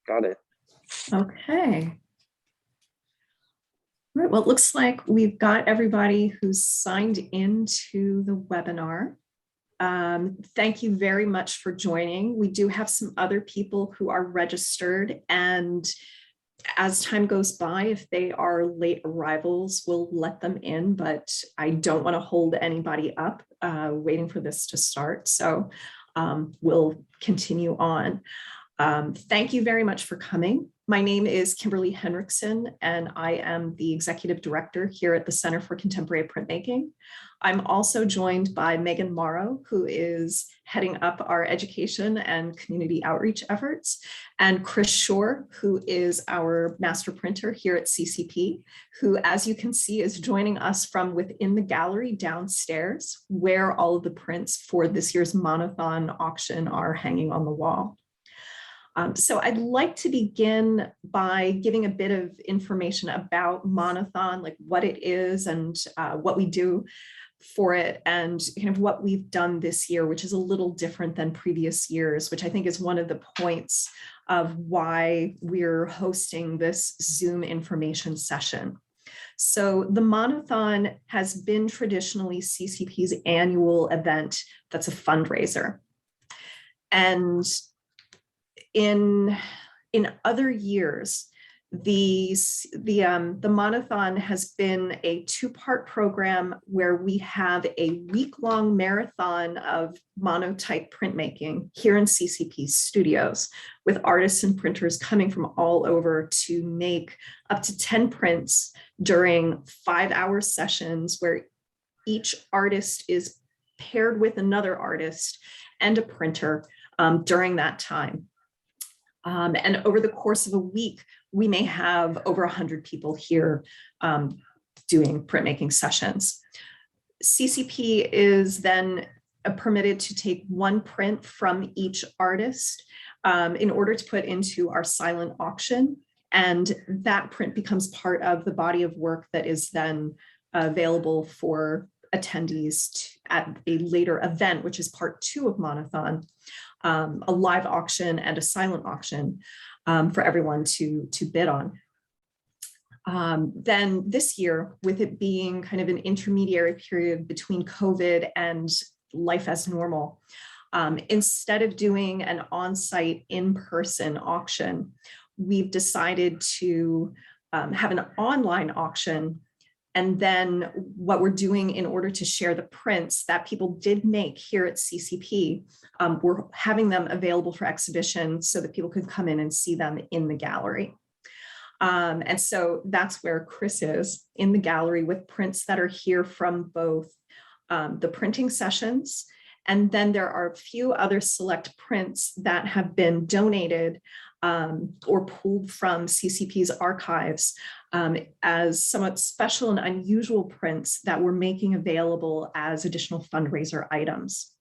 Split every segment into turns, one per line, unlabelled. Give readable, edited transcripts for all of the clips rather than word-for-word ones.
Got it.
Okay. All right, well, it looks like we've got everybody who's signed into the webinar. Thank you very much for joining. We do have some other people who are registered, and as time goes by, if they are late arrivals, we'll let them in, but I don't want to hold anybody up waiting for this to start. So we'll continue on. Thank you very much for coming. My name is Kimberly Henrikson, and I am the Executive Director here at the Center for Contemporary Printmaking. I'm also joined by Megan Morrow, who is heading up our education and community outreach efforts, and Chris Shore, who is our master printer here at CCP, who, as you can see, is joining us from within the gallery downstairs, where all of the prints for this year's Monothon auction are hanging on the wall. So I'd like to begin by giving a bit of information about Monothon, like what it is and what we do for it, and kind of what we've done this year, which is a little different than previous years, which I think is one of the points of why we're hosting this Zoom information session. So the Monothon has been traditionally CCP's annual event that's a fundraiser. And in other years, the Monothon has been a two-part program where we have a week-long marathon of monotype printmaking here in CCP studios, with artists and printers coming from all over to make up to 10 prints during 5-hour sessions where each artist is paired with another artist and a printer during that time. And over the course of a week, we may have over 100 people here doing printmaking sessions. CCP is then permitted to take one print from each artist in order to put into our silent auction. And that print becomes part of the body of work that is then available for attendees at a later event, which is part 2 of Monothon. A live auction and a silent auction for everyone to bid on. Then this year, with it being kind of an intermediary period between COVID and life as normal, instead of doing an on-site in-person auction, we've decided to have an online auction. And then what we're doing in order to share the prints that people did make here at CCP, we're having them available for exhibition so that people could come in and see them in the gallery. And so that's where Chris is, in the gallery, with prints that are here from both the printing sessions. And then there are a few other select prints that have been donated or pulled from CCP's archives as somewhat special and unusual prints that we're making available as additional fundraiser items.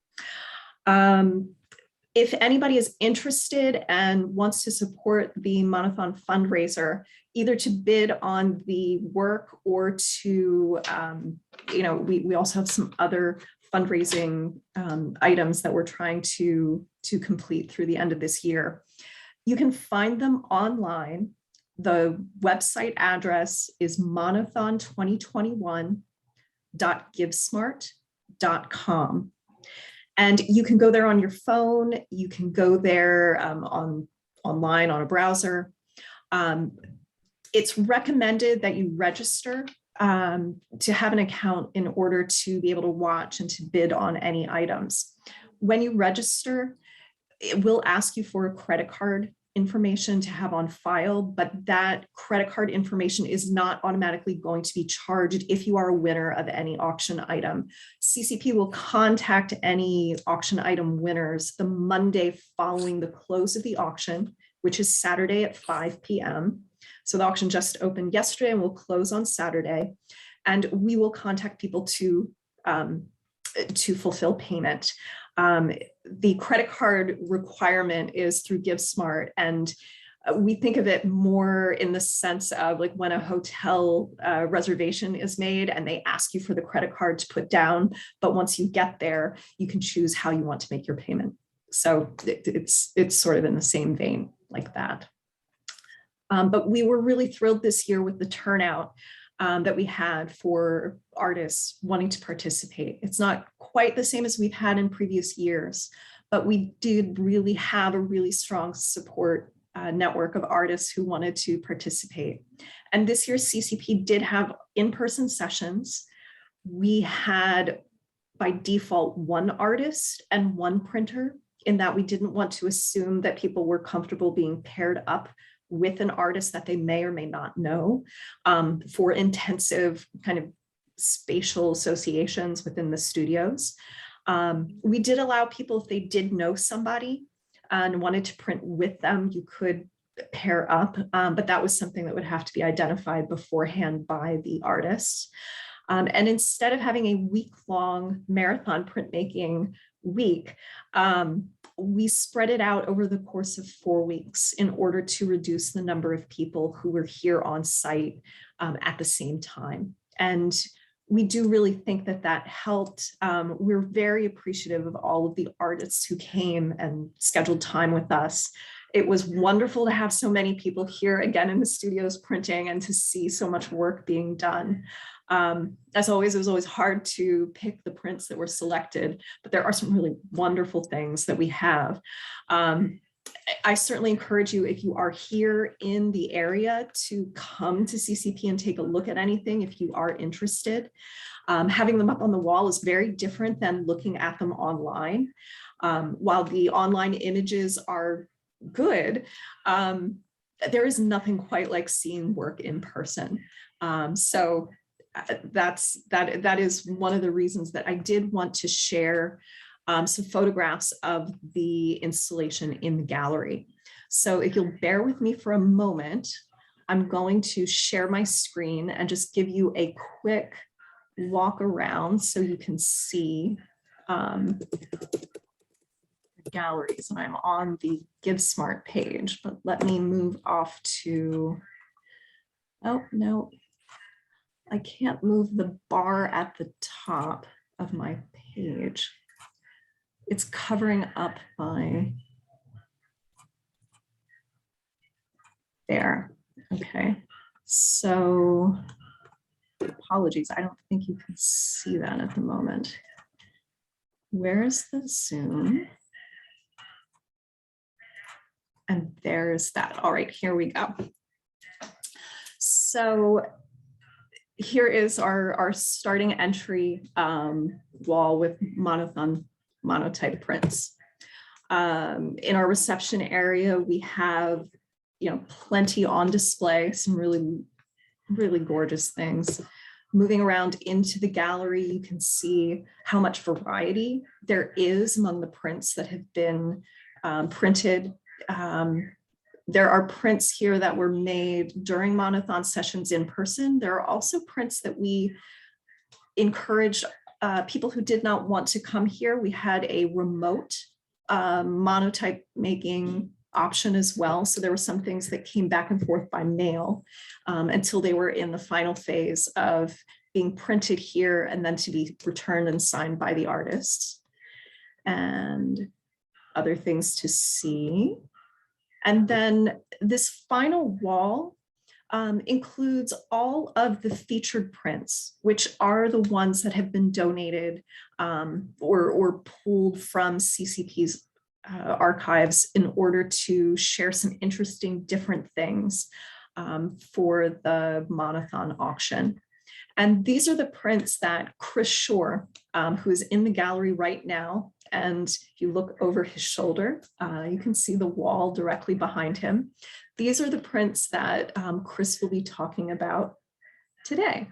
If anybody is interested and wants to support the Monothon fundraiser, either to bid on the work or to, we also have some other fundraising items that we're trying to complete through the end of this year. You can find them online. The website address is monothon2021.givesmart.com. And you can go there on your phone. You can go there online on a browser. It's recommended that you register to have an account in order to be able to watch and to bid on any items. When you register, it will ask you for a credit card information to have on file, but that credit card information is not automatically going to be charged if you are a winner of any auction item. CCP will contact any auction item winners the Monday following the close of the auction, which is Saturday at 5 p.m. So the auction just opened yesterday and will close on Saturday. And we will contact people to fulfill payment. The credit card requirement is through GiveSmart, and we think of it more in the sense of like when a hotel reservation is made and they ask you for the credit card to put down, but once you get there, you can choose how you want to make your payment. So it's sort of in the same vein like that. But we were really thrilled this year with the turnout that we had for artists wanting to participate. It's not quite the same as we've had in previous years, but we did really have a really strong support network of artists who wanted to participate. And this year's CCP did have in-person sessions. We had, by default, one artist and one printer, in that we didn't want to assume that people were comfortable being paired up with an artist that they may or may not know for intensive kind of spatial associations within the studios. We did allow people, if they did know somebody and wanted to print with them, you could pair up, but that was something that would have to be identified beforehand by the artists. And instead of having a week-long marathon printmaking week, we spread it out over the course of 4 weeks in order to reduce the number of people who were here on site at the same time. And we do really think that that helped. We're very appreciative of all of the artists who came and scheduled time with us. It was wonderful to have so many people here again in the studios printing and to see so much work being done. As always, it was always hard to pick the prints that were selected, but there are some really wonderful things that we have. I certainly encourage you, if you are here in the area, to come to CCP and take a look at anything if you are interested. Having them up on the wall is very different than looking at them online. While the online images are good, there is nothing quite like seeing work in person. So that is one of the reasons that I did want to share some photographs of the installation in the gallery. So if you'll bear with me for a moment, I'm going to share my screen and just give you a quick walk around so you can see galleries. And I'm on the GiveSmart page, but let me move off to, oh no, I can't move the bar at the top of my page. It's covering up by there. Okay, so apologies, I don't think you can see that at the moment. Where's the Zoom? And there's that. All right, here we go. So here is our starting entry wall with MONOTHON monotype prints. In our reception area, we have, plenty on display, some really, really gorgeous things. Moving around into the gallery, you can see how much variety there is among the prints that have been printed. There are prints here that were made during MONOTHON sessions in person. There are also prints that we encourage people who did not want to come here. We had a remote monotype making option as well. So there were some things that came back and forth by mail until they were in the final phase of being printed here and then to be returned and signed by the artists. And other things to see. And then this final wall includes all of the featured prints, which are the ones that have been donated or pulled from CCP's archives in order to share some interesting different things for the MONOTHON auction. And these are the prints that Chris Shore, who is in the gallery right now, and if you look over his shoulder, you can see the wall directly behind him. These are the prints that Chris will be talking about today.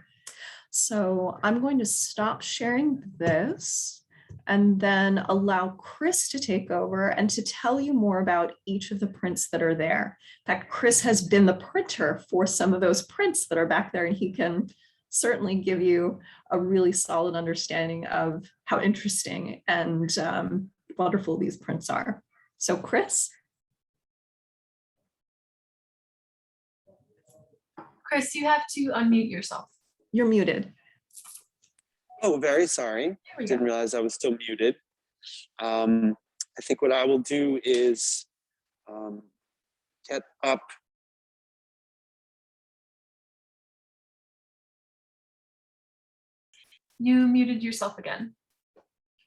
So I'm going to stop sharing this and then allow Chris to take over and to tell you more about each of the prints that are there. In fact, Chris has been the printer for some of those prints that are back there, and he can certainly give you a really solid understanding of how interesting and wonderful these prints are. So Chris?
Chris, you have to unmute yourself.
You're muted.
Oh, very sorry. Didn't realize I was still muted. I think what I will do is get up
You muted yourself again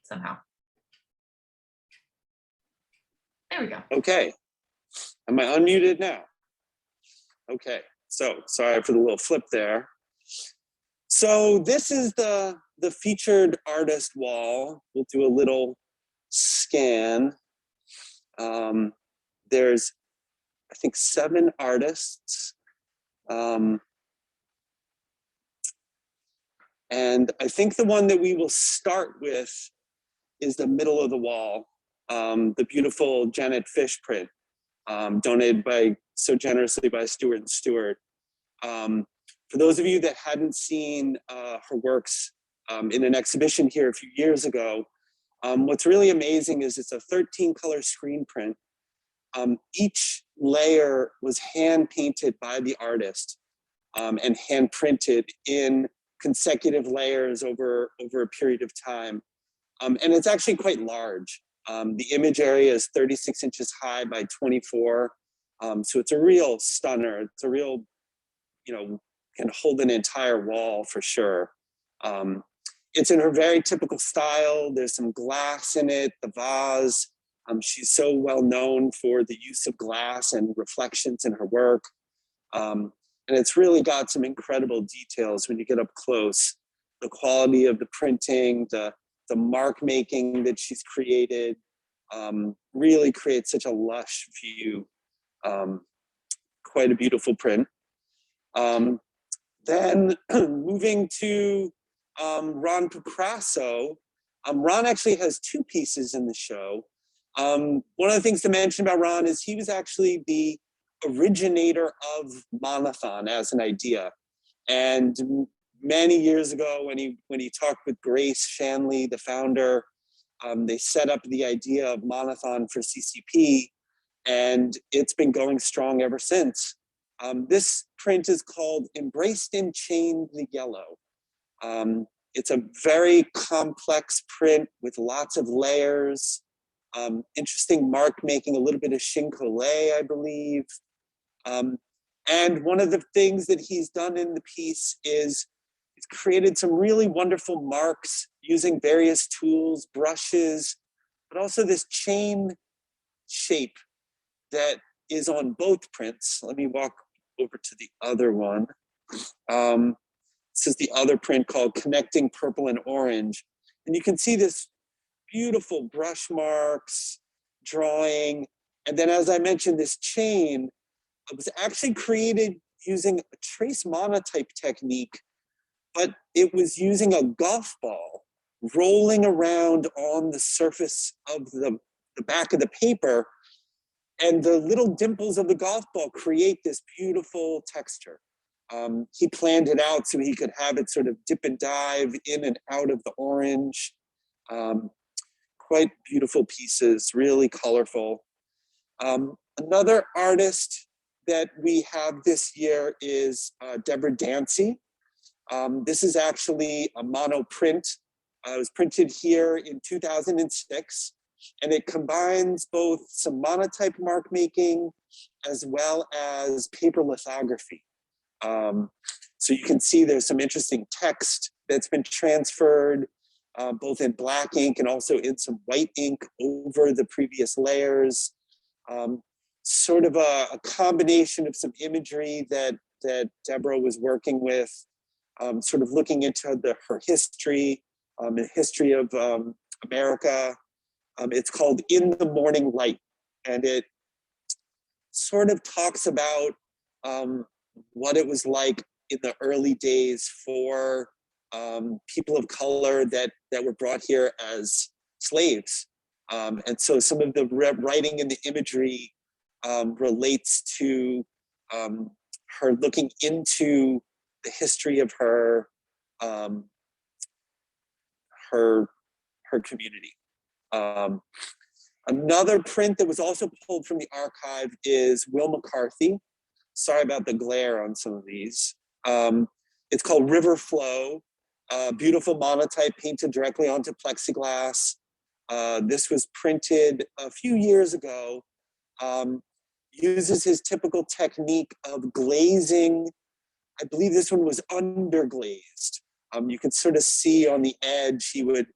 somehow. There we go.
Okay. Am I unmuted now? Okay. So sorry for the little flip there. So this is the featured artist wall. We'll do a little scan. There's, I think, 7 artists. And I think the one that we will start with is the middle of the wall, the beautiful Janet Fish print, donated so generously by Stuart and Stewart. For those of you that hadn't seen her works in an exhibition here a few years ago, what's really amazing is it's a 13-color screen print. Each layer was hand painted by the artist and hand printed in consecutive layers over a period of time. And it's actually quite large. The image area is 36 inches high by 24. So it's a real stunner. It's a real, can hold an entire wall for sure. It's in her very typical style. There's some glass in it, the vase. She's so well known for the use of glass and reflections in her work. And it's really got some incredible details when you get up close. The quality of the printing, the mark making that she's created, really creates such a lush view. Quite a beautiful print. Then moving to Ron Picasso. Ron actually has 2 pieces in the show. One of the things to mention about Ron is he was actually the originator of MONOTHON as an idea. And many years ago when he talked with Grace Shanley, the founder, they set up the idea of MONOTHON for CCP, and it's been going strong ever since. This print is called Embraced and Chained the Yellow. It's a very complex print with lots of layers, interesting mark making, a little bit of chincolet, I believe. And one of the things that he's done in the piece is he's created some really wonderful marks using various tools, brushes, but also this chain shape that is on both prints. Let me walk over to the other one. This is the other print called Connecting Purple and Orange. And you can see this beautiful brush marks, drawing. And then as I mentioned, this chain was actually created using a trace monotype technique, but it was using a golf ball rolling around on the surface of the back of the paper. And the little dimples of the golf ball create this beautiful texture. He planned it out so he could have it sort of dip and dive in and out of the orange. Quite beautiful pieces, really colorful. Another artist that we have this year is Deborah Dancy. This is actually a mono print. It was printed here in 2006, and it combines both some monotype mark making as well as paper lithography. So you can see there's some interesting text that's been transferred both in black ink and also in some white ink over the previous layers. Sort of a combination of some imagery that Deborah was working with, sort of looking into her history, the history of America. It's called In the Morning Light, and it sort of talks about what it was like in the early days for people of color that were brought here as slaves. And so some of the writing and the imagery relates to her looking into the history of her community. Another print that was also pulled from the archive is Will McCarthy. Sorry about the glare on some of these. It's called River Flow, beautiful monotype painted directly onto plexiglass. This was printed a few years ago. Uses his typical technique of glazing. I believe this one was underglazed. You can sort of see on the edge, he would,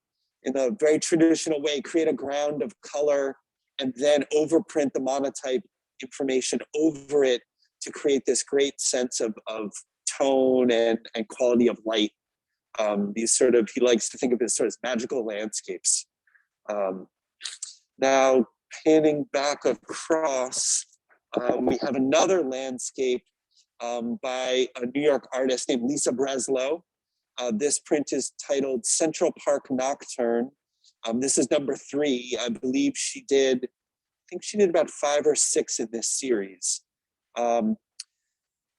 in a very traditional way, create a ground of color and then overprint the monotype information over it to create this great sense of tone and quality of light. These sort of, he likes to think of this sort of magical landscapes. Now, panning back across, we have another landscape by a New York artist named Lisa Breslow. This print is titled Central Park Nocturne. This is number 3. I believe she did, I think she did about 5 or 6 in this series.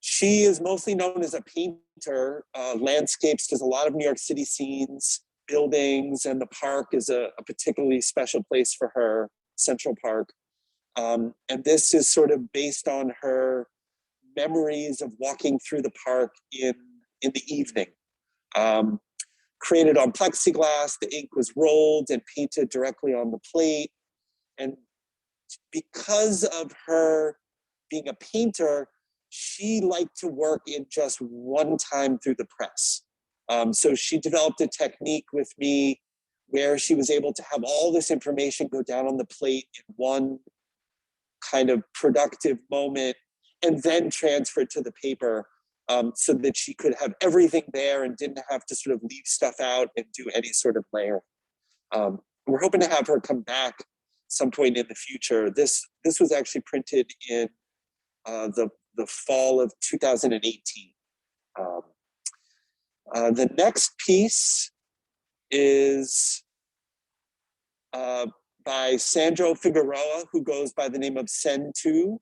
She is mostly known as a painter. Landscapes, does a lot of New York City scenes, buildings, and the park is a particularly special place for her, Central Park. And this is sort of based on her memories of walking through the park in the evening. Created on plexiglass, the ink was rolled and painted directly on the plate. And because of her being a painter, she liked to work in just one time through the press. So she developed a technique with me where she was able to have all this information go down on the plate in one kind of productive moment and then transfer it to the paper, so that she could have everything there and didn't have to sort of leave stuff out and do any sort of layer. We're hoping to have her come back some point in the future. This was actually printed in the fall of 2018. The next piece is by Sandro Figueroa, who goes by the name of Sen2.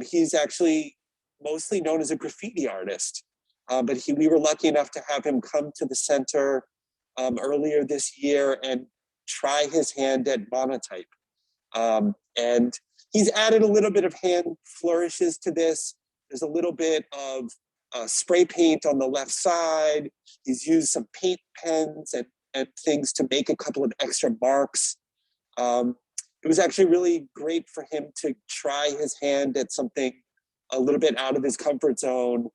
He's actually mostly known as a graffiti artist, but we were lucky enough to have him come to the center earlier this year and try his hand at monotype. And he's added a little bit of hand flourishes to this. There's a little bit of spray paint on the left side. He's used some paint pens and things to make a couple of extra marks. It was actually really great for him to try his hand at something a little bit out of his comfort zone.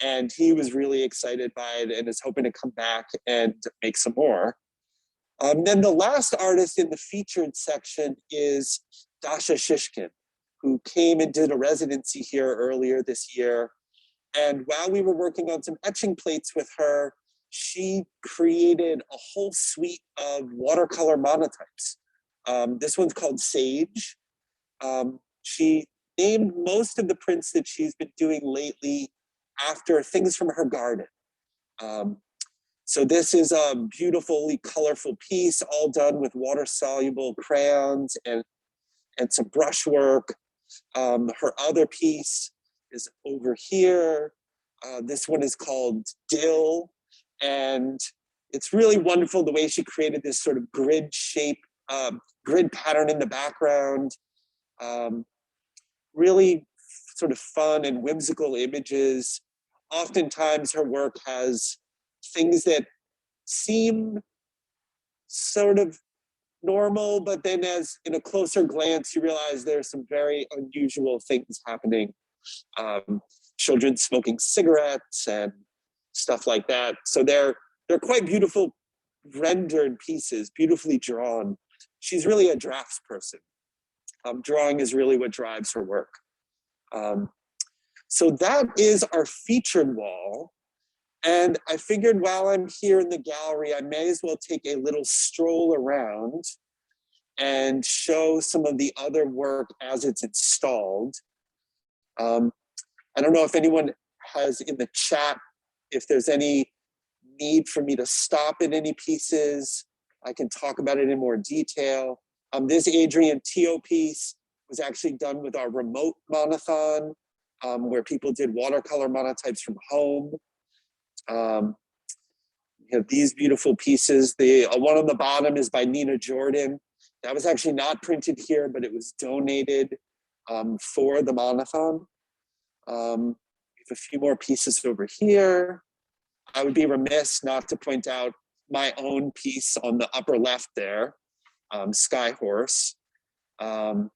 And he was really excited by it and is hoping to come back and make some more. Then the last artist in the featured section is Dasha Shishkin, who came and did a residency here earlier this year. And while we were working on some etching plates with her, she created a whole suite of watercolor monotypes. This one's called Sage. She named most of the prints that she's been doing lately after things from her garden. So this is a beautifully colorful piece, all done with water-soluble crayons and some brushwork. Her other piece is over here. This one is called Dill, and it's really wonderful the way she created this sort of grid shape, grid pattern in the background. Really sort of fun and whimsical images. Oftentimes her work has things that seem sort of normal, but then as in a closer glance, you realize there's some very unusual things happening. Children smoking cigarettes and stuff like that. So they're quite beautiful rendered pieces, beautifully drawn. She's really a drafts person. Drawing is really what drives her work. So that is our featured wall. And I figured while I'm here in the gallery, I may as well take a little stroll around and show some of the other work as it's installed. I don't know if anyone has in the chat, if there's any need for me to stop at any pieces. I can talk about it in more detail. This Adrian Teo piece was actually done with our remote monothon, where people did watercolor monotypes from home. You have these beautiful pieces. The one on the bottom is by Nina Jordan. That was actually not printed here, but it was donated for the monothon. We have a few more pieces over here. I would be remiss not to point out my own piece on the upper left there, Sky Horse. Here's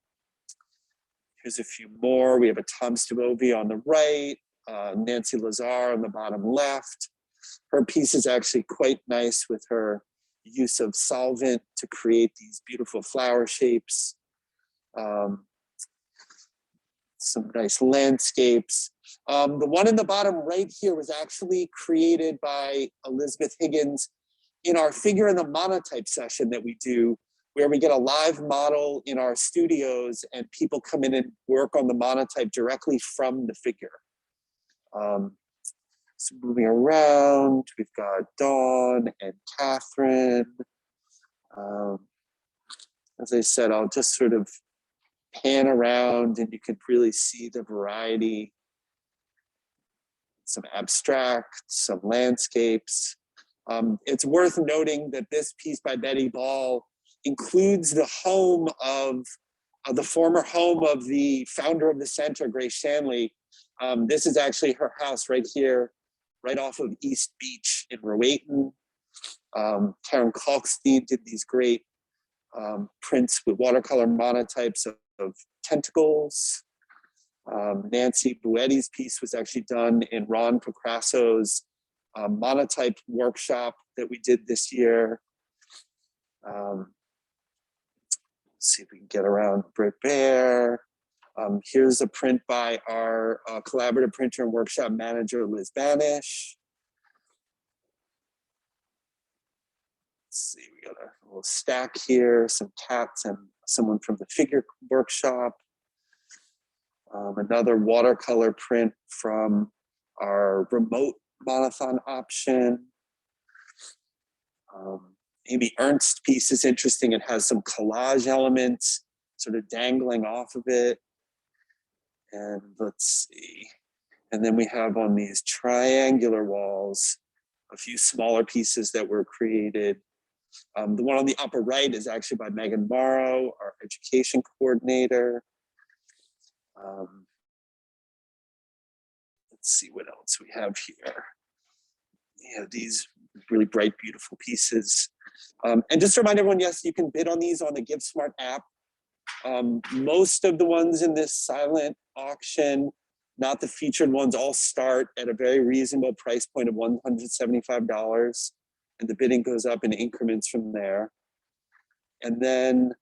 a few more. We have a Tom Stavovi on the right, Nancy Lazar on the bottom left. Her piece is actually quite nice with her use of solvent to create these beautiful flower shapes. Some nice landscapes. The one in the bottom right here was actually created by Elizabeth Higgins in our figure in the monotype session that we do, where we get a live model in our studios and people come in and work on the monotype directly from the figure. So moving around, we've got Dawn and Catherine. As I said, I'll just sort of pan around and you can really see the variety. Some abstract, some landscapes. It's worth noting that this piece by Betty Ball includes the home of the former home of the founder of the center, Grace Shanley. This is actually her house right here, right off of East Beach in Rowayton. Karen Kalkstein did these great prints with watercolor monotypes of tentacles. Nancy Buetti's piece was actually done in Ron Procrasso's monotype workshop that we did this year. Let's see if we can get around Britt Bear. Here's a print by our collaborative printer and workshop manager, Liz Banish. Let's see, we got a little stack here, some cats and someone from the figure workshop. Another watercolor print from our remote monothon option. Amy Ernst's piece is interesting. It has some collage elements sort of dangling off of it. And let's see. And then we have on these triangular walls, a few smaller pieces that were created. The one on the upper right is actually by Megan Morrow, our education coordinator. Let's see what else we have here. Yeah, these really bright, beautiful pieces. And just to remind everyone, yes, you can bid on these on the GiveSmart app. Most of the ones in this silent auction, not the featured ones, all start at a very reasonable price point of $175. And the bidding goes up in increments from there. And then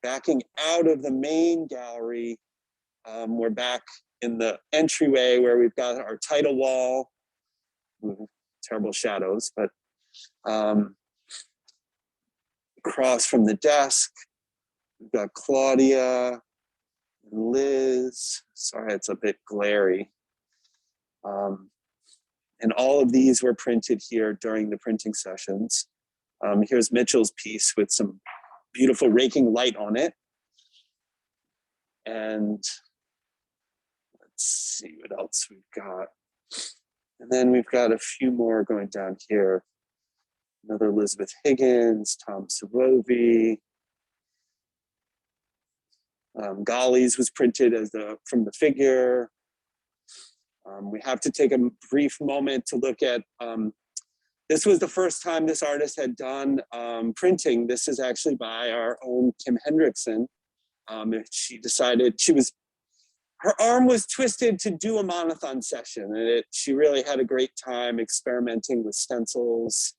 backing out of the main gallery, we're back in the entryway where we've got our title wall. Terrible shadows, but across from the desk, we've got Claudia and Liz. Sorry, it's a bit glary. And all of these were printed here during the printing sessions. Here's Mitchell's piece with some beautiful raking light on it. And let's see what else we've got. And then we've got a few more going down here. Another Elizabeth Higgins, Tom Savovi. Gollies was printed as from the figure. We have to take a brief moment to look at, this was the first time this artist had done printing. This is actually by our own Kim Henrikson. She decided her arm was twisted to do a monothon session, and she really had a great time experimenting with stencils.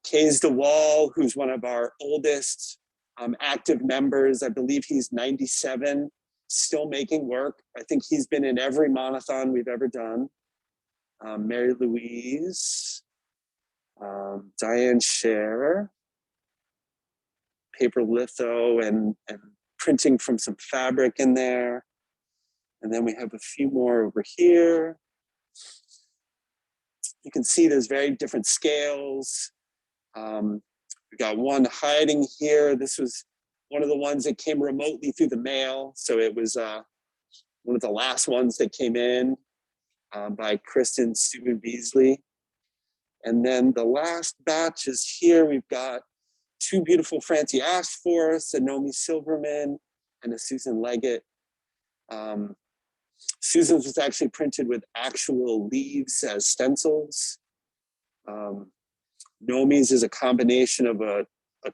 Kays DeWall, who's one of our oldest active members, I believe he's 97, still making work. I think he's been in every monothon we've ever done. Mary Louise, Diane Scher, paper litho and printing from some fabric in there. And then we have a few more over here. You can see there's very different scales. We got one hiding here. This was one of the ones that came remotely through the mail. So it was one of the last ones that came in by Kristen Steuben Beasley. And then the last batch is here. We've got two beautiful Francie Ashforth, a Nomi Silverman, and a Susan Leggett. Susan's was actually printed with actual leaves as stencils. Nomi's is a combination of a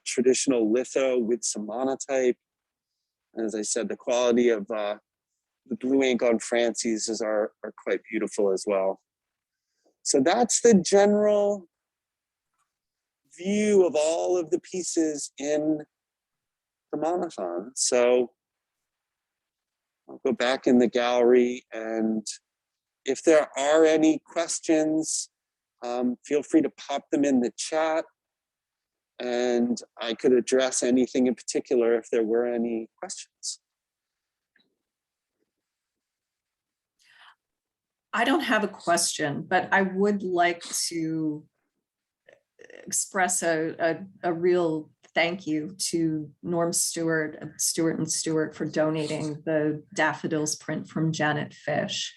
traditional litho with some monotype. And as I said, the quality of the blue ink on Francie's are quite beautiful as well. So that's the general view of all of the pieces in the Monothon. So I'll go back in the gallery, and if there are any questions, feel free to pop them in the chat, and I could address anything in particular if there were any questions.
I don't have a question, but I would like to express a real thank you to Norm Stewart and Stewart for donating the Daffodils print from Janet Fish.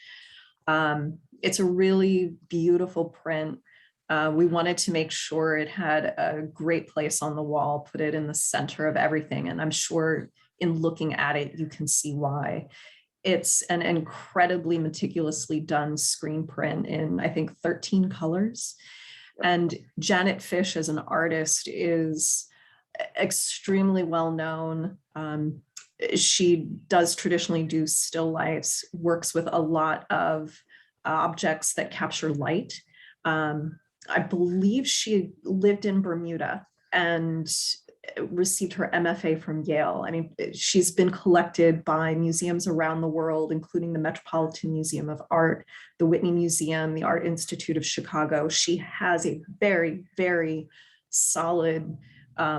It's a really beautiful print. We wanted to make sure it had a great place on the wall, put it in the center of everything. And I'm sure in looking at it, you can see why. It's an incredibly meticulously done screen print in, I think, 13 colors. And Janet Fish as an artist is extremely well known. She does traditionally do still lifes, works with a lot of objects that capture light. I believe she lived in Bermuda and received her MFA from Yale. I mean, she's been collected by museums around the world, including the Metropolitan Museum of Art, the Whitney Museum, the Art Institute of Chicago. She has a very, very solid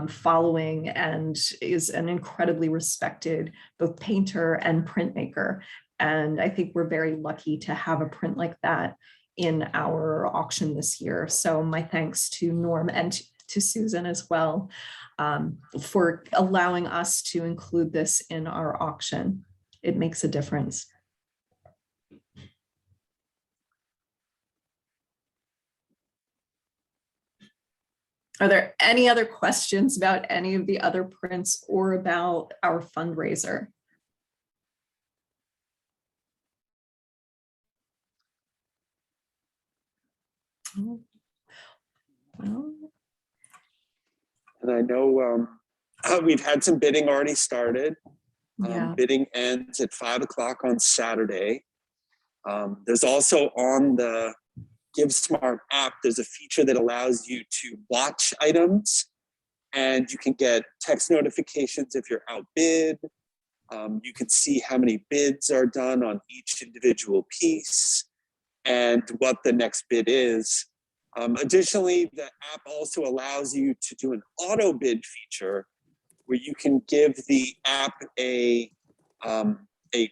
following and is an incredibly respected both painter and printmaker. And I think we're very lucky to have a print like that in our auction this year. So my thanks to Norm and to Susan as well for allowing us to include this in our auction. It makes a difference. Are there any other questions about any of the other prints or about our fundraiser? Well,
And I know we've had some bidding already started.
yeah.
Bidding ends at 5 o'clock on Saturday. There's also on the GiveSmart app, there's a feature that allows you to watch items, and you can get text notifications if you're outbid. You can see how many bids are done on each individual piece and what the next bid is. Additionally, the app also allows you to do an auto bid feature where you can give the app a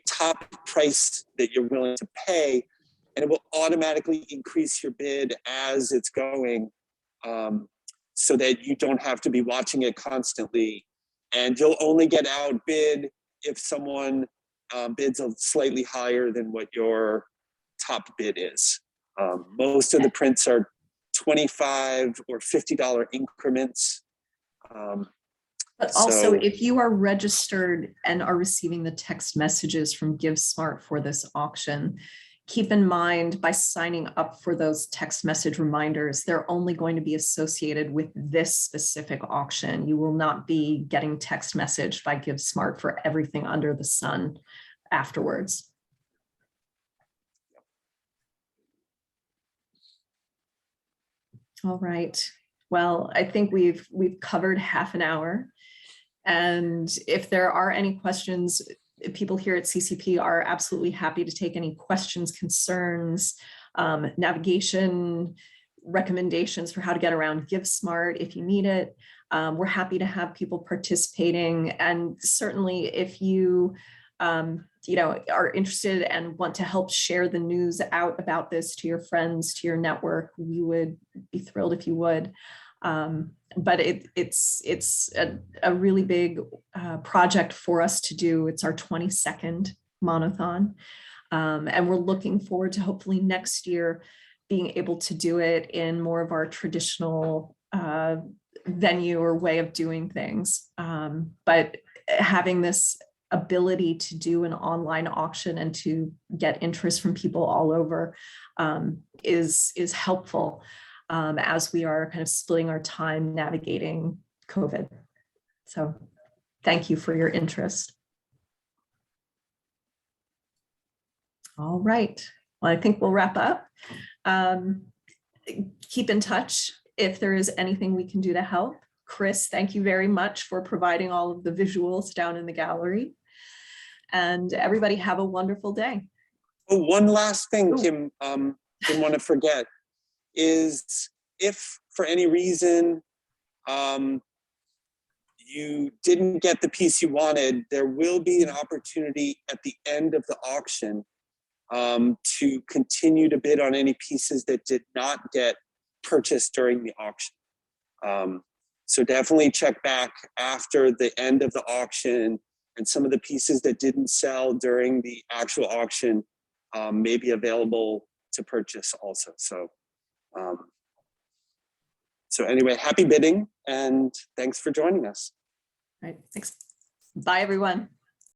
top price that you're willing to pay, and it will automatically increase your bid as it's going, so that you don't have to be watching it constantly. And you'll only get outbid if someone bids a slightly higher than what your top bid is. Most of the prints are $25 or $50 increments.
But also,
So-
if you are registered and are receiving the text messages from GiveSmart for this auction, keep in mind by signing up for those text message reminders, they're only going to be associated with this specific auction. You will not be getting text messaged by GiveSmart for everything under the sun afterwards. All right. Well, I think we've covered half an hour. And if there are any questions, people here at CCP are absolutely happy to take any questions, concerns, navigation, recommendations for how to get around GiveSmart if you need it. We're happy to have people participating. And certainly if you are interested and want to help share the news out about this to your friends, to your network, we would be thrilled if you would. But it's a really big project for us to do. It's our 22nd Monothon. And we're looking forward to hopefully next year being able to do it in more of our traditional venue or way of doing things. But having this ability to do an online auction and to get interest from people all over is helpful as we are kind of splitting our time navigating COVID. So thank you for your interest. All right. Well, I think we'll wrap up. keep in touch if there is anything we can do to help. Chris, thank you very much for providing all of the visuals down in the gallery. And everybody have a wonderful day.
Oh, one last thing,
Ooh.
Kim, didn't want to forget, is if for any reason you didn't get the piece you wanted, there will be an opportunity at the end of the auction to continue to bid on any pieces that did not get purchased during the auction. So definitely check back after the end of the auction, and some of the pieces that didn't sell during the actual auction may be available to purchase also. So anyway, happy bidding and thanks for joining us.
All right, thanks. Bye, everyone.